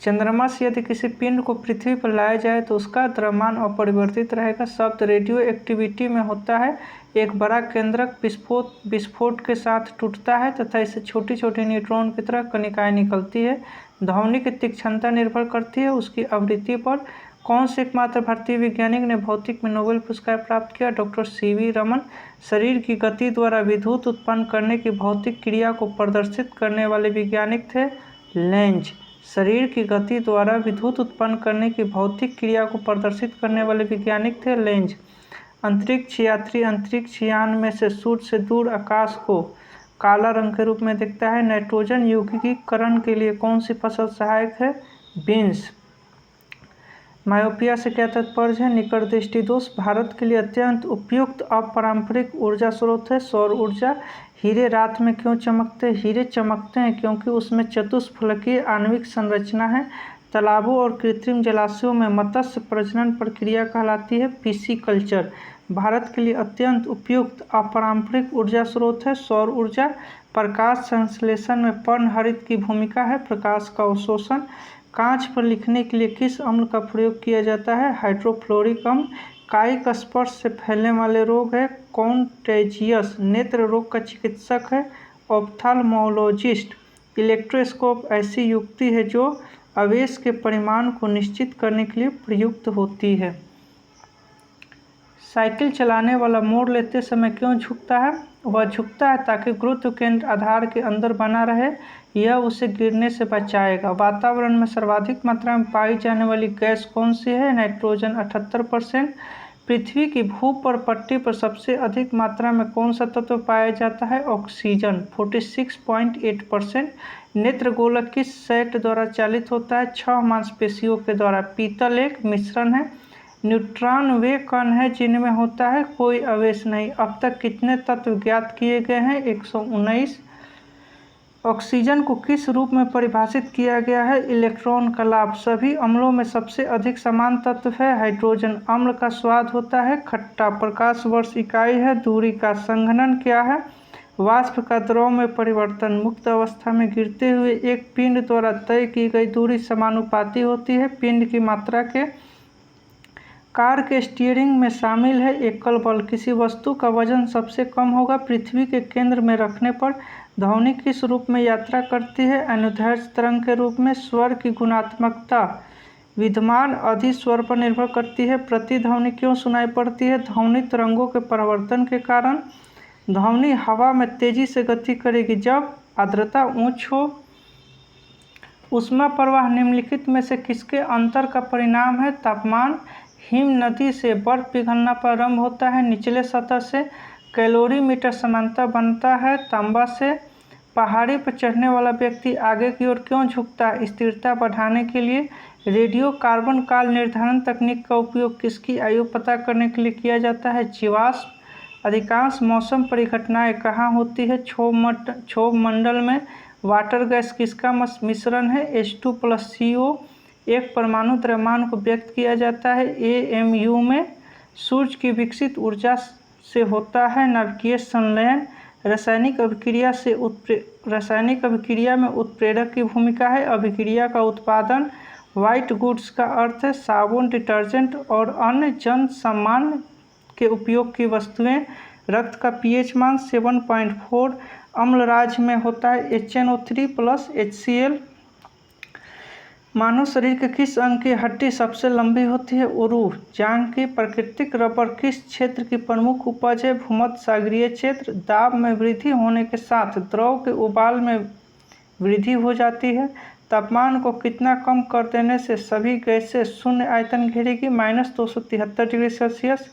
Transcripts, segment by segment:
चंद्रमा से यदि किसी पिंड को पृथ्वी पर लाया जाए तो उसका द्रव्यमान अपरिवर्तित रहेगा। शब्द रेडियो एक्टिविटी में होता है। एक बड़ा केंद्रक विस्फोट के साथ टूटता है तथा इससे छोटी छोटी न्यूट्रॉन की तरह कणिकाएं निकलती है। ध्वनि की तीक्ष्णता निर्भर करती है उसकी आवृत्ति पर। कौन से एकमात्र भारतीय वैज्ञानिक ने भौतिक में नोबेल पुरस्कार प्राप्त किया? Doctor CV Raman. शरीर की गति द्वारा विद्युत उत्पन्न करने की भौतिक क्रिया को प्रदर्शित करने वाले वैज्ञानिक थे लेंज। शरीर की गति द्वारा विद्युत उत्पन्न करने की भौतिक क्रिया को प्रदर्शित करने वाले वैज्ञानिक थे लेंज। अंतरिक्ष यात्री अंतरिक्ष यान में से सूर्य से दूर आकाश को काला रंग के रूप में दिखता है। नाइट्रोजन यौगिकीकरण के लिए कौन सी फसल सहायक है? बीन्स। मायोपिया से क्या तात्पर्य है? निकट दृष्टि दोष। भारत के लिए अत्यंत उपयुक्त अपारंपरिक ऊर्जा स्रोत है सौर ऊर्जा। हीरे रात में क्यों चमकते हैं? हीरे चमकते हैं क्योंकि उसमें चतुष्फलकीय आणविक संरचना है। तालाबों और कृत्रिम जलाशयों में मत्स्य प्रजनन प्रक्रिया कहलाती है पिसीकल्चर। भारत के लिए अत्यंत उपयुक्त अपारंपरिक ऊर्जा स्रोत है सौर ऊर्जा। प्रकाश संश्लेषण में पर्णहरित की भूमिका है। प्रकाश का अवशोषण। कांच पर लिखने के लिए किस अम्ल का प्रयोग किया जाता है? हाइड्रोफ्लोरिक अम्ल। कायिक स्पर्श से फैलने वाले रोग है कॉन्टेजियस। नेत्र रोग का चिकित्सक है ऑप्थाल्मोलॉजिस्ट। इलेक्ट्रोस्कोप ऐसी युक्ति है जो आवेश के परिमाण को निश्चित करने के लिए प्रयुक्त होती है। साइकिल चलाने वाला मोड़ लेते समय क्यों झुकता है? वह झुकता है ताकि गुरुत्व केंद्र आधार के अंदर बना रहे, यह उसे गिरने से बचाएगा। वातावरण में सर्वाधिक मात्रा में पाई जाने वाली गैस कौन सी है? नाइट्रोजन 78%। पृथ्वी की भूपर्पट्टी पर सबसे अधिक मात्रा में कौन सा तत्व पाया जाता है? ऑक्सीजन 46.8%। नेत्रगोलक किस सेट द्वारा चालित होता है? 6 मांसपेशियों के द्वारा। पीतल एक मिश्रण है। न्यूट्रॉन वे कण हैं जिनमें होता है कोई आवेश नहीं। अब तक कितने तत्व ज्ञात किए गए हैं? 119। ऑक्सीजन को किस रूप में परिभाषित किया गया है? इलेक्ट्रॉन का लाभ। सभी अम्लों में सबसे अधिक समान तत्व है हाइड्रोजन। अम्ल का स्वाद होता है खट्टा। प्रकाश वर्ष इकाई है। दूरी का संघनन क्या है? वाष्प का द्रव में परिवर्तन। मुक्त अवस्था में गिरते हुए एक पिंड द्वारा तय की गई दूरी समानुपाती होती है पिंड की मात्रा के। कार के स्टीयरिंग में शामिल है एकल बल। किसी वस्तु का वजन सबसे कम होगा पृथ्वी के केंद्र में रखने पर। ध्वनि किस रूप में यात्रा करती है? अनुदैर्ध्य तरंग के रूप में। स्वर की गुणात्मकता विद्यमान अधिस्वर पर निर्भर करती है। प्रतिध्वनि क्यों सुनाई पड़ती है? ध्वनि तरंगों के परिवर्तन के कारण। ध्वनि हवा में तेजी से गति करेगी जब आर्द्रता उच्च हो। ऊष्मा प्रवाह निम्नलिखित में से किसके अंतर का परिणाम है? तापमान। हिम नदी से बर्फ पिघलना प्रारंभ होता है निचले सतह से। कैलोरीमीटर समानता बनता है तांबा से। पहाड़ी पर चढ़ने वाला व्यक्ति आगे की ओर क्यों झुकता है? स्थिरता बढ़ाने के लिए। रेडियो कार्बन काल निर्धारण तकनीक का उपयोग किसकी आयु पता करने के लिए किया जाता है? जीवाश्म। अधिकांश मौसम परिघटनाएं कहाँ होती है? क्षोभ मंडल में। वाटर गैस किसका मिश्रण है? H2+CO। एक परमाणु द्रव्यमान को व्यक्त किया जाता है AMU में। सूर्य की विकसित ऊर्जा से होता है नाभिकीय संलयन। रासायनिक अभिक्रिया में उत्प्रेरक की भूमिका है। अभिक्रिया का उत्पादन। व्हाइट गुड्स का अर्थ है साबुन, डिटर्जेंट और अन्य जन सामान के उपयोग की वस्तुएं। रक्त का pH मान 7.4। अम्ल राज्य में होता है HNO3+HCl। मानव शरीर के किस अंग की हड्डी सबसे लंबी होती है? उरु। जांघ की। प्राकृतिक रबर किस क्षेत्र की प्रमुख उपज है? भूमध्य सागरीय क्षेत्र। दाब में वृद्धि होने के साथ द्रव के उबाल में वृद्धि हो जाती है। तापमान को कितना कम कर देने से सभी गैसें शून्य आयतन घेरेगी? -273 डिग्री सेल्सियस।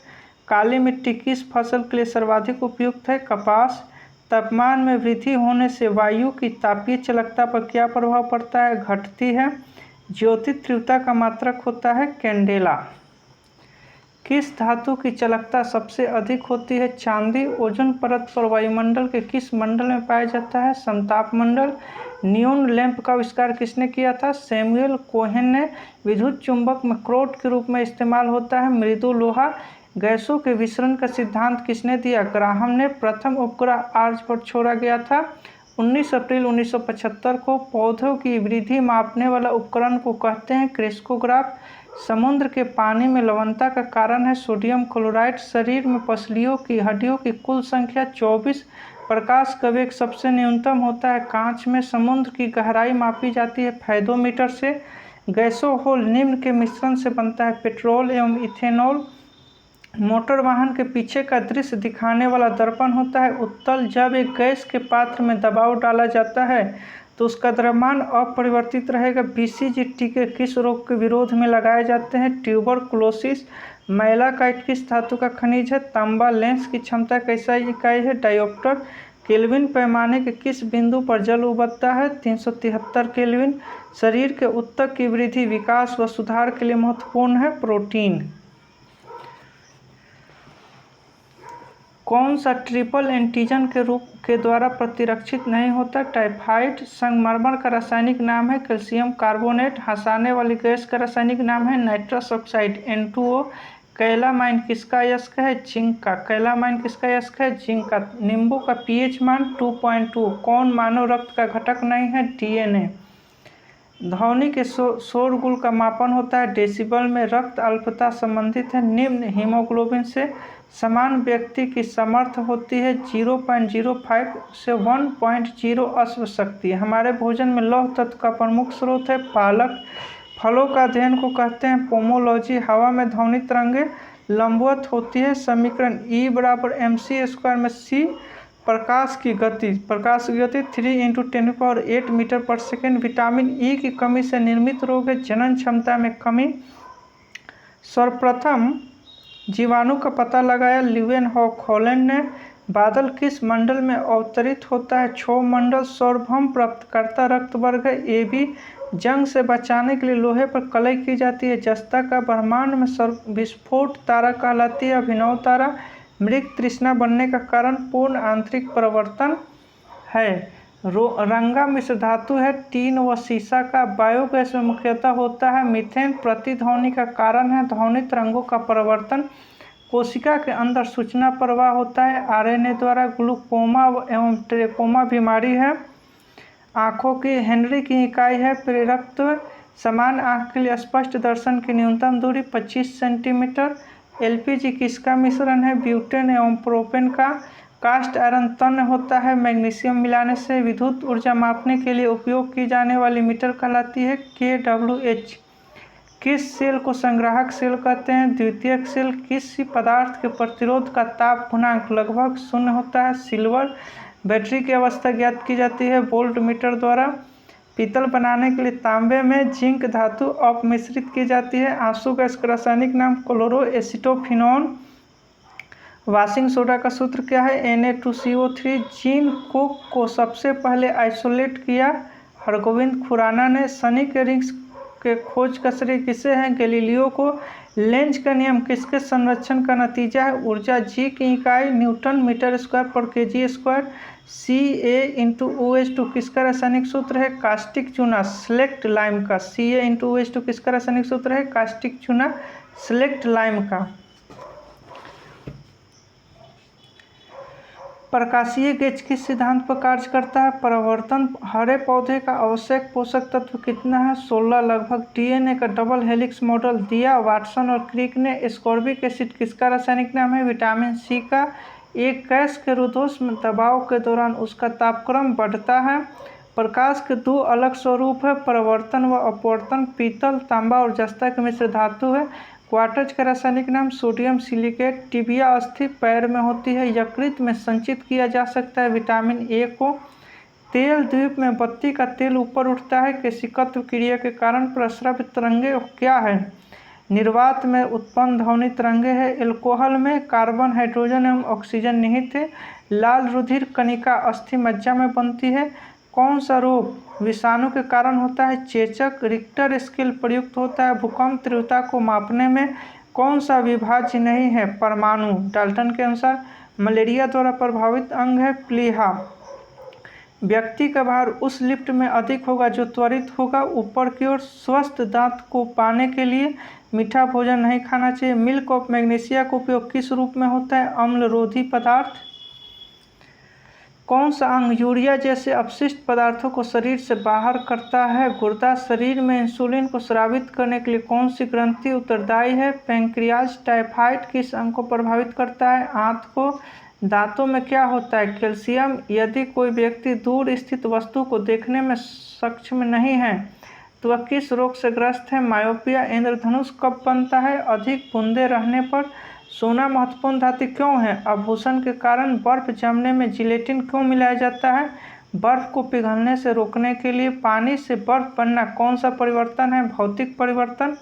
काली मिट्टी किस फसल के लिए सर्वाधिक उपयुक्त है? कपास। तापमान में वृद्धि होने से वायु की तापीय चालकता पर क्या प्रभाव पड़ता है? घटती है। ज्योति तीव्रता का मात्रक होता है कैंडेला। किस धातु की चालकता सबसे अधिक होती है? चांदी। ओजोन परत पर वायुमंडल के किस मंडल में पाया जाता है? समताप मंडल। नियोन लैंप का आविष्कार किसने किया था? सैमुअल कोहेन ने। विद्युत चुंबक में क्रोट के रूप में इस्तेमाल होता है मृदु लोहा। गैसों के विसरण का सिद्धांत किसने दिया? ग्राहम ने। प्रथम उपग्रह आर्य पर छोड़ा गया था 19 अप्रैल 1975 को। पौधों की वृद्धि मापने वाला उपकरण को कहते हैं क्रेस्कोग्राफ। समुद्र के पानी में लवणता का कारण है सोडियम क्लोराइड। शरीर में पसलियों की हड्डियों की कुल संख्या 24। प्रकाश का वेग सबसे न्यूनतम होता है कांच में। समुद्र की गहराई मापी जाती है फेदोमीटर से। गैसोहोल निम्न के मिश्रण से बनता है पेट्रोल एवं इथेनॉल। मोटर वाहन के पीछे का दृश्य दिखाने वाला दर्पण होता है उत्तल। जब एक गैस के पात्र में दबाव डाला जाता है तो उसका द्रव्यमान अपरिवर्तित रहेगा। BCG टीके किस रोग के विरोध में लगाए जाते हैं? ट्यूबरकुलोसिस। मैलाकाइट किस धातु का खनिज है? तांबा। लेंस की क्षमता कैसा इकाई है? डायोप्टर। केल्विन पैमाने के किस बिंदु पर जल उबलता है? 373 केल्विन। शरीर के ऊतक की वृद्धि, विकास व सुधार के लिए महत्वपूर्ण है प्रोटीन। कौन सा ट्रिपल एंटीजन के रूप के द्वारा प्रतिरक्षित नहीं होता? टाइफाइड। संगमरमर का रासायनिक नाम है कैल्शियम कार्बोनेट। हंसाने वाली गैस का रासायनिक नाम है नाइट्रस ऑक्साइड N2O। कैलामाइन किसका अयस्क है? जिंक का। कैलामाइन किसका अयस्क है? जिंक का। नींबू का pH मान 2.2। कौन मानव रक्त का घटक नहीं है? DNA। ध्वनि के शोरगुल का मापन होता है डेसिबल में। रक्त अल्पता संबंधित है निम्न हीमोग्लोबिन से। समान व्यक्ति की समर्थ होती है 0.05 से 1.0 अश्व शक्ति। हमारे भोजन में लौह तत्व का प्रमुख स्रोत है पालक। फलों का अध्ययन को कहते हैं पोमोलॉजी। हवा में ध्वनि तरंगें लंबवत होती है। समीकरण E बराबर mc² में c प्रकाश की गति 3 × 10⁸ मीटर पर सेकेंड। विटामिन E की कमी से निर्मित रोग है जनन क्षमता में कमी। सर्वप्रथम जीवाणु का पता लगाया ल्यूवेनहॉक हॉलैंड ने। बादल किस मंडल में अवतरित होता है? क्षोभ मंडल। सार्वभौम प्राप्तकर्ता रक्त वर्ग है AB। जंग से बचाने के लिए लोहे पर कलई की जाती है जस्ता का। ब्रह्मांड में विस्फोट तारा कहलाती है अभिनव तारा। मृग तृष्णा बनने का कारण पूर्ण आंतरिक परिवर्तन है। रंगा मिश्र धातु है टीन व सीसा का। बायोगैस में मुख्यतः होता है मीथेन। प्रतिध्वनि का कारण है ध्वनि तरंगों का परिवर्तन। कोशिका के अंदर सूचना प्रवाह होता है RNA द्वारा। ग्लूकोमा एवं ट्रेकोमा बीमारी है आँखों की। हेनरी की इकाई है प्रेरकत्व। समान आँख के लिए स्पष्ट दर्शन की न्यूनतम दूरी 25 सेंटीमीटर। LPG किसका मिश्रण है? ब्यूटेन एवं प्रोपेन का। कास्ट आयरन तन्य होता है मैग्नीशियम मिलाने से। विद्युत ऊर्जा मापने के लिए उपयोग की जाने वाली मीटर कहलाती है kWh। किस सेल को संग्राहक सेल कहते हैं? द्वितीयक सेल। किसी पदार्थ के प्रतिरोध का ताप गुणांक लगभग 0 होता है? सिल्वर। बैटरी की अवस्था ज्ञात की जाती है वोल्ट मीटर द्वारा। पीतल बनाने के लिए तांबे में जिंक धातु अपमिश्रित की जाती है। आंसू गैस का रासायनिक नाम क्लोरोएसिटोफिनोन। वाशिंग सोडा का सूत्र क्या है? Na2CO3। जीन को सबसे पहले आइसोलेट किया हरगोविंद खुराना ने। शनि के रिंग्स के खोज का श्रेय किसे है? गैलीलियो को। लेंज का नियम किसके संरक्षण का नतीजा है? ऊर्जा। G की इकाई न्यूटन मीटर स्क्वायर पर kg²। Ca×OH2 किसका रासायनिक सूत्र है? कास्टिक चूना सेलेक्ट लाइम का। Ca×OH2 किसका रासायनिक सूत्र है? कास्टिक चूना सेलेक्ट लाइम का। प्रकाशीय गेज किस सिद्धांत पर कार्य करता है? परावर्तन। हरे पौधे का आवश्यक पोषक तत्व कितना है? 16 लगभग। DNA का डबल हेलिक्स मॉडल दिया वाटसन और क्रिक ने। एस्कॉर्बिक एसिड किसका रासायनिक नाम है? विटामिन C का। एक गैस के रुद्धोष्म दबाव के दौरान उसका तापक्रम बढ़ता है। प्रकाश के 2 अलग स्वरूप है परावर्तन व अपवर्तन। पीतल, तांबा और जस्ता के मिश्र धातु है। क्वार्ट्ज का रासायनिक नाम सोडियम सिलिकेट। टिबिया अस्थि पैर में होती है। यकृत में संचित किया जा सकता है विटामिन A को। तेल द्वीप में बत्ती का तेल ऊपर उठता है केशिकत्व क्रिया के कारण। प्रस्रव्य तरंगे क्या है? निर्वात में उत्पन्न ध्वनि तरंगे है। एल्कोहल में कार्बन, हाइड्रोजन एवं ऑक्सीजन निहित है। लाल रुधिर कणिका अस्थि मज्जा में बनती है। कौन सा रोग विषाणु के कारण होता है? चेचक। रिक्टर स्केल प्रयुक्त होता है भूकंप तीव्रता को मापने में। कौन सा विभाज्य नहीं है? परमाणु। डाल्टन के अनुसार मलेरिया द्वारा प्रभावित अंग है प्लीहा। व्यक्ति का भार उस लिफ्ट में अधिक होगा जो त्वरित होगा ऊपर की ओर। स्वस्थ दांत को पाने के लिए मीठा भोजन नहीं खाना चाहिए। मिल्क ऑफ मैग्नीशिया का उपयोग किस रूप में होता है? अम्लरोधी पदार्थ। कौन सा अंग यूरिया जैसे अपशिष्ट पदार्थों को शरीर से बाहर करता है? गुर्दा। शरीर में इंसुलिन को स्रावित करने के लिए कौन सी ग्रंथि उत्तरदायी है? पैंक्रियाज। टाइफाइड किस अंग को प्रभावित करता है? आंत को। दांतों में क्या होता है? कैल्शियम। यदि कोई व्यक्ति दूर स्थित वस्तु को देखने में सक्षम नहीं है तो वह किस रोग से ग्रस्त है? मायोपिया। इंद्रधनुष कब बनता है? अधिक बूंदे रहने पर। सोना महत्वपूर्ण धातु क्यों है? आभूषण के कारण। बर्फ जमने में जिलेटिन क्यों मिलाया जाता है? बर्फ को पिघलने से रोकने के लिए। पानी से बर्फ बनना कौन सा परिवर्तन है? भौतिक परिवर्तन।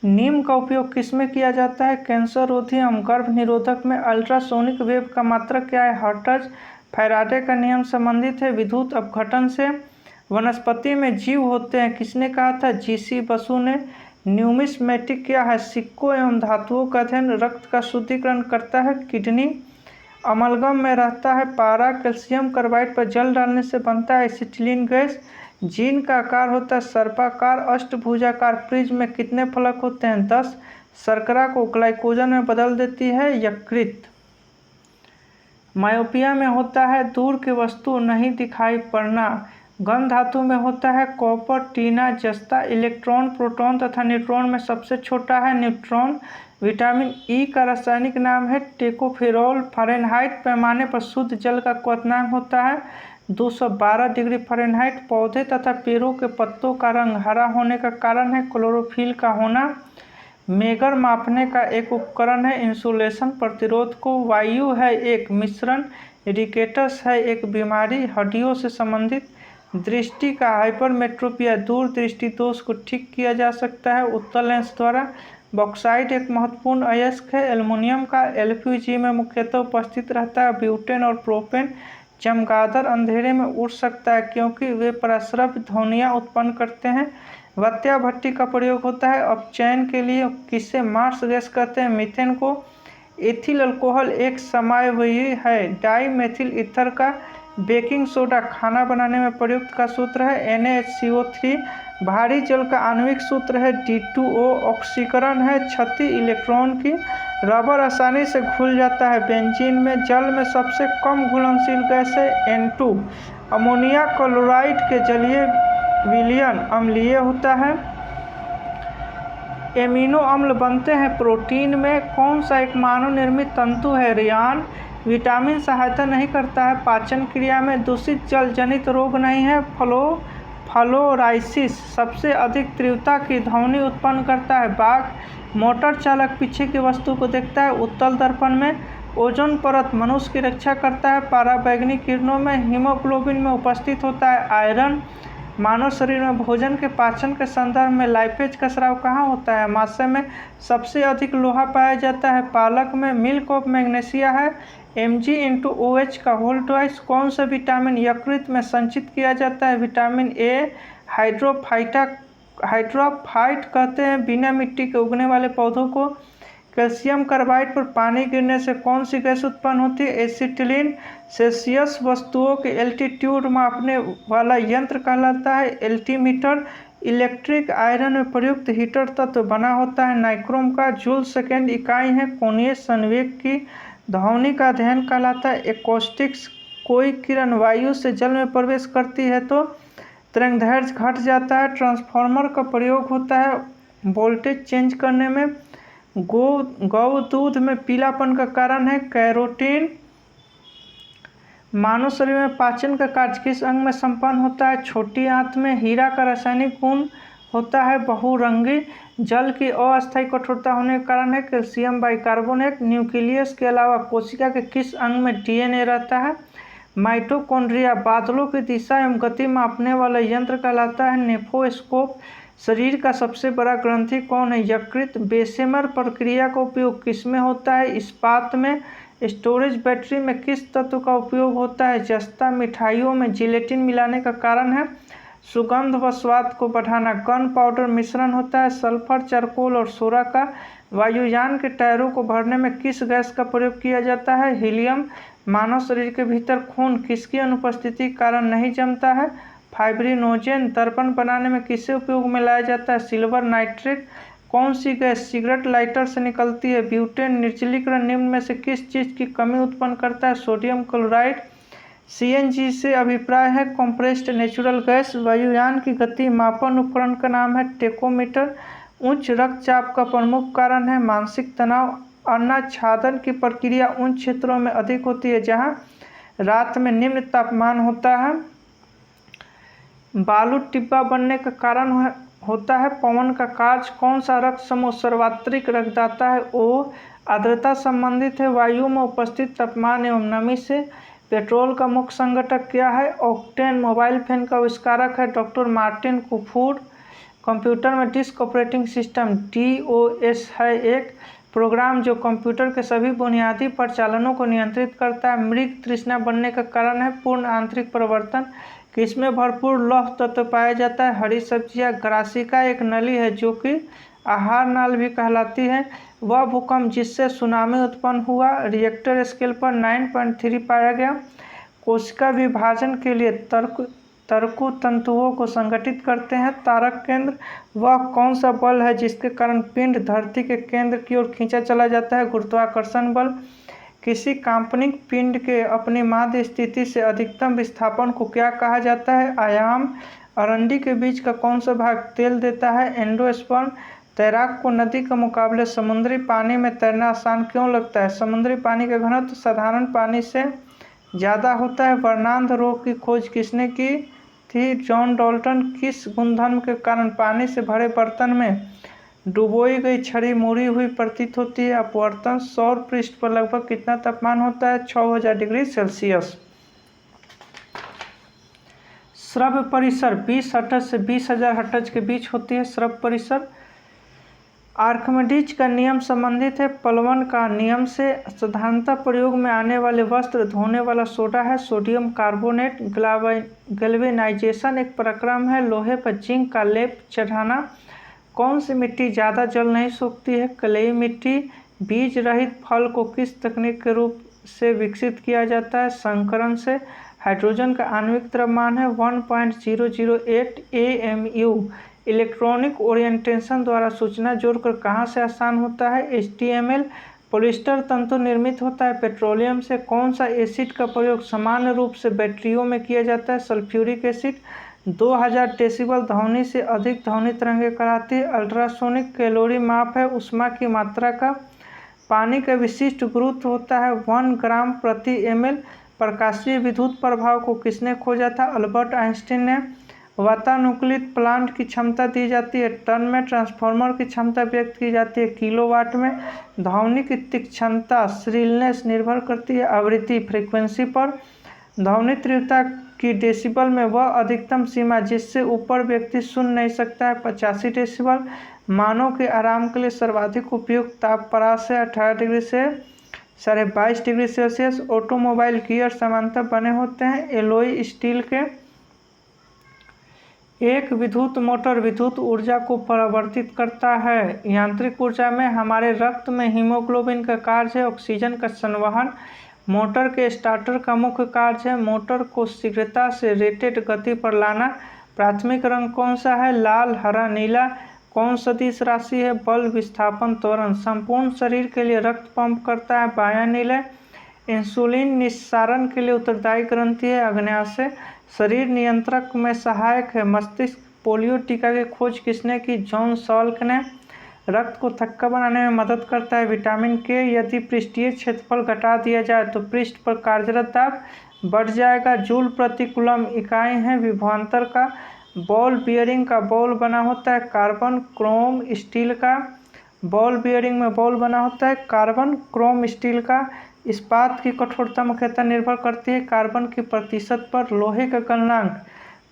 नीम का उपयोग किसमें किया जाता है? कैंसर रोधी एवं गर्भ निरोधक में। अल्ट्रासोनिक वेव का मात्रक क्या है? हर्ट्ज। फैराडे का नियम संबंधित है विद्युत अपघटन से। वनस्पति में जीव होते हैं किसने कहा था? जीसी बसु ने। न्यूमिस्मेटिक क्या है? सिक्कों एवं धातुओं का अध्ययन। रक्त का शुद्धिकरण करता है किडनी। अमलगम में रहता है पारा। कैल्शियम कार्बाइड पर जल डालने से बनता है एसिटिलीन गैस। जीन का आकार होता है सर्पाकार। अष्टभुजाकार प्रिज्म में कितने फलक होते हैं? 10। शर्करा को ग्लाइकोजन में बदल देती है यकृत। मायोपिया में होता है दूर की वस्तु नहीं दिखाई पड़ना। गंध धातु में होता है कॉपर, टीना, जस्ता। इलेक्ट्रॉन, प्रोटॉन तथा न्यूट्रॉन में सबसे छोटा है न्यूट्रॉन। विटामिन ई का रासायनिक नाम है टेकोफेरॉल। फ़ारेनहाइट पैमाने पर शुद्ध जल का क्वथनांक होता है 212 डिग्री फ़ारेनहाइट। पौधे तथा पेड़ों के पत्तों का रंग हरा होने का कारण है क्लोरोफिल का होना। मेगर मापने का एक उपकरण है इंसुलेशन प्रतिरोध को। वायु है एक मिश्रण। रिकेटस है एक बीमारी हड्डियों से संबंधित। दृष्टि का हाइपरमेट्रोपिया दूर दृष्टि दोष को ठीक किया जा सकता है उत्तल लेंस द्वारा। बॉक्साइट एक महत्वपूर्ण अयस्क है। एल्युमिनियम का एलपीजी में मुख्यतः उपस्थित रहता है ब्यूटेन और प्रोपेन। चमगादड़ अंधेरे में उड़ सकता है क्योंकि वे प्रस्रव ध्वनियाँ उत्पन्न करते हैं। वत्या भट्टी का प्रयोग होता है अपचयन के लिए। किसे मार्स गैस कहते हैं? मीथेन को। एथिल अल्कोहल एक समावयवी है डाई मेथिल ईथर का। बेकिंग सोडा खाना बनाने में प्रयुक्त का सूत्र है NaHCO3। भारी जल का आणविक सूत्र है D2O। ऑक्सीकरण है क्षति इलेक्ट्रॉन की। रबर आसानी से घुल जाता है बेंजीन में। जल में सबसे कम घुलनशील गैस है N2। अमोनिया क्लोराइड के जलीय विलयन अम्लीय होता है। एमिनो अम्ल बनते हैं प्रोटीन में। कौन सा एक मानव निर्मित तंतु है? रियान। विटामिन सहायता नहीं करता है पाचन क्रिया में। दूषित जल जनित रोग नहीं है फ्लोराइसिस। सबसे अधिक तीव्रता की ध्वनि उत्पन्न करता है बाघ। मोटर चालक पीछे की वस्तु को देखता है उत्तल दर्पण में। ओजोन परत मनुष्य की रक्षा करता है पराबैंगनी किरणों में। हीमोग्लोबिन में उपस्थित होता है आयरन। मानव शरीर में भोजन के पाचन के संदर्भ में लाइपेज का स्राव कहाँ होता है? आमाशय में। सबसे अधिक लोहा पाया जाता है पालक में। मिल्क ऑफ मैग्नीशिया है Mg/OH का होल ट्वाइस। कौन सा विटामिन यकृत में संचित किया जाता है? Vitamin A. हाइड्रोफाइट कहते हैं बिना मिट्टी के उगने वाले पौधों को। कैल्शियम कार्बाइड पर पानी गिरने से कौन सी गैस उत्पन्न होती है? एसिटिलीन। सेल्सियस वस्तुओं के एल्टीट्यूड मापने वाला यंत्र कहलाता है एल्टीमीटर। इलेक्ट्रिक आयरन में प्रयुक्त हीटर तत्व बना होता है नाइक्रोम का। जूल सेकेंड इकाई है कोणीय संवेग की। ध्वनि का अध्ययन कहलाता है एकॉस्टिक्स। कोई किरण वायु से जल में प्रवेश करती है तो तरंगदैर्घ्य घट जाता है। ट्रांसफार्मर का प्रयोग होता है वोल्टेज चेंज करने में। गौ दूध में पीलापन का कारण है कैरोटीन। मानव शरीर में पाचन का कार्य किस अंग में संपन्न होता है? छोटी आंत में। हीरा का रासायनिक गुण होता है बहुरंगी। जल की अस्थायी कठोरता होने के कारण है कैल्शियम बाइकार्बोनेट। न्यूक्लियस के अलावा कोशिका के किस अंग में DNA रहता है? माइटोकॉन्ड्रिया। बादलों की दिशा एवं गति मापने वाला यंत्र कहलाता है नेफोस्कोप। शरीर का सबसे बड़ा ग्रंथि कौन है? यकृत। बेसेमर प्रक्रिया का उपयोग किसमें होता है? इस्पात में। स्टोरेज बैटरी में किस तत्व का उपयोग होता है? जस्ता। मिठाइयों में जिलेटिन मिलाने का कारण है सुगंध व स्वाद को बढ़ाना। गन पाउडर मिश्रण होता है सल्फर, चारकोल और सोरा का। वायुयान के टायरों को भरने में किस गैस का प्रयोग किया जाता है? हीलियम। मानव शरीर के भीतर खून किसकी अनुपस्थिति के कारण नहीं जमता है? फाइब्रिनोजेन। दर्पण बनाने में किसे उपयोग में लाया जाता है? Silver nitrate. कौन सी गैस सिगरेट लाइटर से निकलती है? ब्यूटेन। निर्जलीकरण निम्न में से किस चीज़ की कमी उत्पन्न करता है? Sodium chloride. CNG से अभिप्राय है कंप्रेस्ड नेचुरल गैस। वायुयान की गति मापन उपकरण का नाम है टेकोमीटर। उच्च रक्तचाप का प्रमुख कारण है मानसिक तनाव। अन्नाच्छादन की प्रक्रिया उन क्षेत्रों में अधिक होती है जहां रात में निम्न तापमान होता है। बालू टिब्बा बनने का कारण होता है पवन का कार्य। कौन सा रक्त समूह सर्वात्रिक रक्तदाता है? ओ। आर्द्रता संबंधित है वायु में उपस्थित तापमान एवं नमी से। पेट्रोल का मुख्य संघटक क्या है? ऑक्टेन। मोबाइल फोन का आविष्कारक है डॉक्टर मार्टिन कुफूर। कंप्यूटर में डिस्क ऑपरेटिंग सिस्टम DOS है एक प्रोग्राम जो कंप्यूटर के सभी बुनियादी प्रचालनों को नियंत्रित करता है। मृग तृष्णा बनने का कारण है पूर्ण आंतरिक परिवर्तन। किसमें भरपूर लौह तत्व पाया जाता है? हरी सब्जियां। ग्रासिका एक नली है जो कि आहार नाल भी कहलाती है। वह भूकंप जिससे सुनामी उत्पन्न हुआ रिएक्टर स्केल पर 9.3 पाया गया। कोशिका विभाजन के लिए तर्कु तंतुओं को संगठित करते हैं। तारक केंद्र वह कौन सा बल है जिसके कारण पिंड धरती के केंद्र की ओर खींचा चला जाता है? गुरुत्वाकर्षण बल। किसी काल्पनिक पिंड के अपनी माध्य स्थिति से अधिकतम विस्थापन को क्या कहा जाता है? आयाम। अरंडी के बीज का कौन सा भाग तेल देता है? एंडोस्पर्म। तैराक को नदी के मुकाबले समुद्री पानी में तैरना आसान क्यों लगता है? समुद्री पानी का घनत्व साधारण पानी से ज़्यादा होता है। वर्णांध रोग की खोज किसने की थी? John Dalton. किस गुणधर्म के कारण पानी से भरे बर्तन में डुबोई गई छड़ी मुड़ी हुई प्रतीत होती है? अपवर्तन। सौर पृष्ठ पर लगभग कितना तापमान होता है? 6000 डिग्री सेल्सियस। श्रव्य परिसर 20 हर्ट्ज से 20,000 हर्ट्ज के बीच होती है श्रव्य परिसर। आर्किमिडीज का नियम संबंधित है पलवन का नियम से। साधारणतः प्रयोग में आने वाले वस्त्र धोने वाला सोडा है सोडियम कार्बोनेट। गैल्वेनाइजेशन एक प्रक्रम है लोहे पर जिंक का लेप चढ़ाना। कौन सी मिट्टी ज़्यादा जल नहीं सोखती है? क्लेई मिट्टी। बीज रहित फल को किस तकनीक के रूप से विकसित किया जाता है? संकरण से। हाइड्रोजन का आणविक द्रव्यमान है 1.008 AMU। इलेक्ट्रॉनिक ओरिएंटेशन द्वारा सूचना जोड़कर कहाँ से आसान होता है? HTML। पॉलिएस्टर तंतु निर्मित होता है पेट्रोलियम से। कौन सा एसिड का प्रयोग सामान्य रूप से बैटरियों में किया जाता है? Sulphuric acid. 2000 डेसिबल ध्वनि से अधिक ध्वनि तरंगें कराती है। अल्ट्रासोनिक कैलोरी माप है ऊष्मा की मात्रा का। पानी का विशिष्ट गुरुत्व होता है 1 ग्राम प्रति ml। प्रकाशीय विद्युत प्रभाव को किसने खोजा था? अल्बर्ट आइंस्टीन ने। वातानुकूलित प्लांट की क्षमता दी जाती है टन में। ट्रांसफार्मर की क्षमता व्यक्त की जाती है किलोवाट में। ध्वनि की तीक्ष्णता श्रीलनेस निर्भर करती है आवृत्ति फ्रीक्वेंसी पर। ध्वनि तीव्रता की डेसिबल में वह अधिकतम सीमा जिससे ऊपर व्यक्ति सुन नहीं सकता है 85 डेसिबल। मानव के आराम के लिए सर्वाधिक उपयुक्त ताप परास है 18 डिग्री से 22.5 डिग्री सेल्सियस। ऑटोमोबाइल गियर समानांतर बने होते हैं एलोई स्टील के। एक विद्युत मोटर विद्युत ऊर्जा को परिवर्तित करता है। यांत्रिक ऊर्जा में हमारे रक्त में हीमोग्लोबिन का कार्य है ऑक्सीजन का संवहन। मोटर के स्टार्टर का मुख्य कार्य है मोटर को शीघ्रता से रेटेड गति पर लाना। प्राथमिक रंग कौन सा है? लाल हरा नीला। कौन सदिश राशि है? बल विस्थापन त्वरण। संपूर्ण शरीर के लिए रक्त पंप करता है बायां नीले। इंसुलिन निस्सारण के लिए उत्तरदायी ग्रंथि है अग्न्याशय। शरीर नियंत्रक में सहायक है मस्तिष्क। पोलियो टीका की खोज किसने की? जॉन सॉल्क ने। रक्त को थक्का बनाने में मदद करता है विटामिन के। यदि पृष्ठीय क्षेत्रफल घटा दिया जाए तो पृष्ठ पर कार्यरत दाब बढ़ जाएगा। जूल प्रति कूलम इकाई है विभवांतर का। बॉल बियरिंग का बॉल बना होता है कार्बन क्रोम स्टील का। बॉल बियरिंग में बॉल बना होता है कार्बन क्रोम स्टील का। इस्पात की कठोरता मुख्यतः निर्भर करती है कार्बन की प्रतिशत पर। लोहे का गलनांक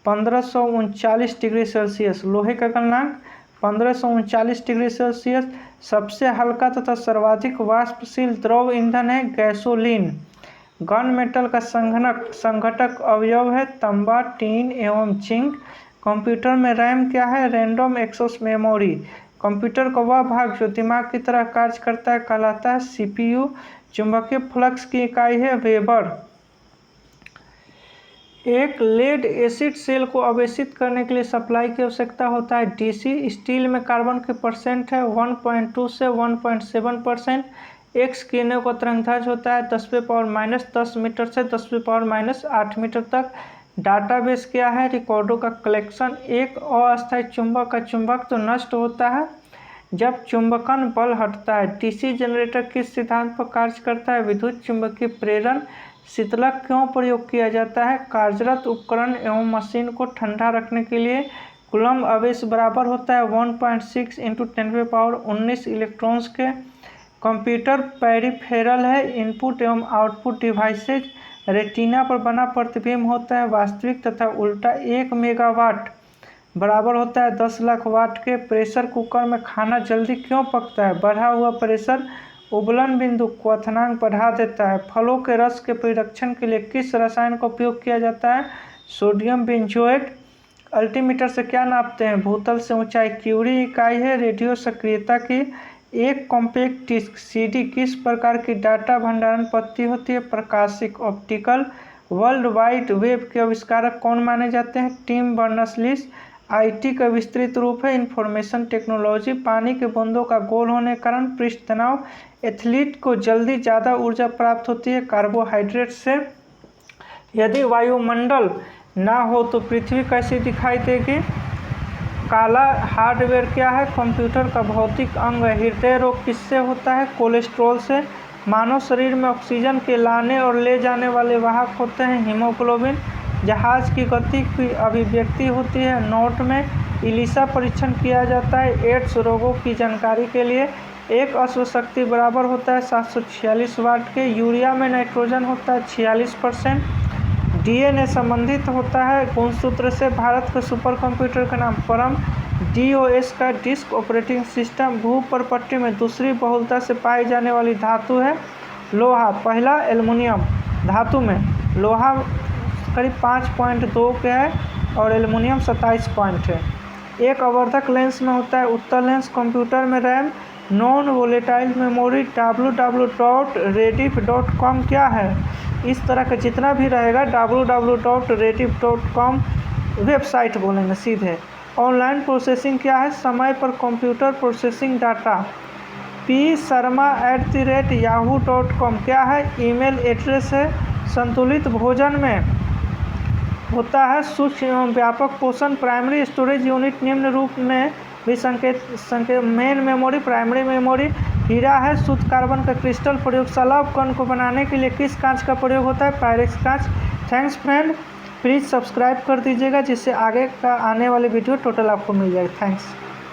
1539 डिग्री सेल्सियस। लोहे का गलनांक 1539 डिग्री सेल्सियस। सबसे हल्का तथा सर्वाधिक वाष्पशील द्रव ईंधन है गैसोलीन। गन मेटल का संघटक अवयव है तांबा टीन एवं जिंक। कंप्यूटर में रैम क्या है? Random access memory. कंप्यूटर का वह भाग जो दिमाग की तरह कार्य करता है कहलाता है CPU। चुंबकीय फ्लक्स की इकाई है वेबर। एक लेड एसिड सेल को आवेशित करने के लिए सप्लाई की आवश्यकता होता है DC। स्टील में कार्बन के परसेंट है 1.2 से 1.7%। एक्स किरणों का तरंगदैर्घ्य होता है 10⁻−10 मीटर से 10⁻−8 मीटर तक। डाटाबेस क्या है? रिकॉर्डों का कलेक्शन। एक अस्थायी चुंबक का चुंबकत्व नष्ट होता है जब चुंबकन बल हटता है। डीसी जनरेटर किस सिद्धांत पर कार्य करता है? विद्युत चुंबकीय प्रेरण। शीतलक क्यों प्रयोग किया जाता है? कार्यरत उपकरण एवं मशीन को ठंडा रखने के लिए। कूलम्ब आवेश बराबर होता है 1.6 × 10⁻19 इलेक्ट्रॉन्स के। कंप्यूटर पेरिफेरल है। इनपुट एवं आउटपुट डिवाइसेज। रेटिना पर बना प्रतिबिंब होता है वास्तविक तथा उल्टा। 1 मेगावाट बराबर होता है 10 लाख वाट के। प्रेशर कुकर में खाना जल्दी क्यों पकता है? बढ़ा हुआ प्रेशर उबलन बिंदु क्वथनांक बढ़ा देता है। फलों के रस के परिरक्षण के लिए किस रसायन का उपयोग किया जाता है? Sodium benzoate. अल्टीमीटर से क्या नापते हैं? भूतल से ऊंचाई। क्यूरी इकाई है रेडियो सक्रियता की। एक कॉम्पैक्ट डिस्क सीडी किस प्रकार की डाटा भंडारण पद्धति होती है? प्रकाशिक ऑप्टिकल। वर्ल्ड वाइड वेब के आविष्कारक कौन माने जाते हैं? Tim Berners-Lee. आईटी का विस्तृत रूप है इंफॉर्मेशन टेक्नोलॉजी। पानी के बूंदों का गोल होने के कारण पृष्ठ तनाव। एथलीट को जल्दी ज़्यादा ऊर्जा प्राप्त होती है कार्बोहाइड्रेट से। यदि वायुमंडल ना हो तो पृथ्वी कैसी दिखाई देगी? काला। हार्डवेयर क्या है? कंप्यूटर का भौतिक अंग है। हृदय रोग किससे होता है? कोलेस्ट्रॉल से। मानव शरीर में ऑक्सीजन के लाने और ले जाने वाले वाहक होते हैं हीमोग्लोबिन। जहाज की गति की अभिव्यक्ति होती है नॉट में। इलिसा परीक्षण किया जाता है एड्स रोगों की जानकारी के लिए। एक अश्व शक्ति बराबर होता है 746 वाट के। यूरिया में नाइट्रोजन होता है 46%। डीएनए संबंधित होता है गुणसूत्र से। भारत के सुपर कंप्यूटर का नाम परम। डीओएस का डिस्क ऑपरेटिंग सिस्टम। भूपर्पट्टी में दूसरी बहुलता से पाई जाने वाली धातु है लोहा। पहला एल्युमिनियम। धातु में लोहा करीब 5.2 के है और एल्युमिनियम 27 पॉइंट है। एक आवर्धक लेंस में होता है उत्तल लेंस। कंप्यूटर में RAM. Non volatile memory. www.rediff.com क्या है? इस तरह का जितना भी रहेगा www.rediff.com वेबसाइट बोलेंगे सीधे। ऑनलाइन प्रोसेसिंग क्या है? समय पर कंप्यूटर प्रोसेसिंग डाटा। psharma@yahoo.com क्या है? ईमेल एड्रेस है। संतुलित भोजन में होता है सूक्ष्म एवं व्यापक पोषण। प्राइमरी स्टोरेज यूनिट निम्न रूप में भी संकेत मेन मेमोरी, प्राइमरी मेमोरी। हीरा है शुद्ध कार्बन का क्रिस्टल। प्रयोगशाला उपकरण को बनाने के लिए किस कांच का प्रयोग होता है? पायरेक्स कांच। थैंक्स फ्रेंड, प्लीज़ सब्सक्राइब कर दीजिएगा जिससे आगे का आने वाले वीडियो टोटल आपको मिल जाए। थैंक्स।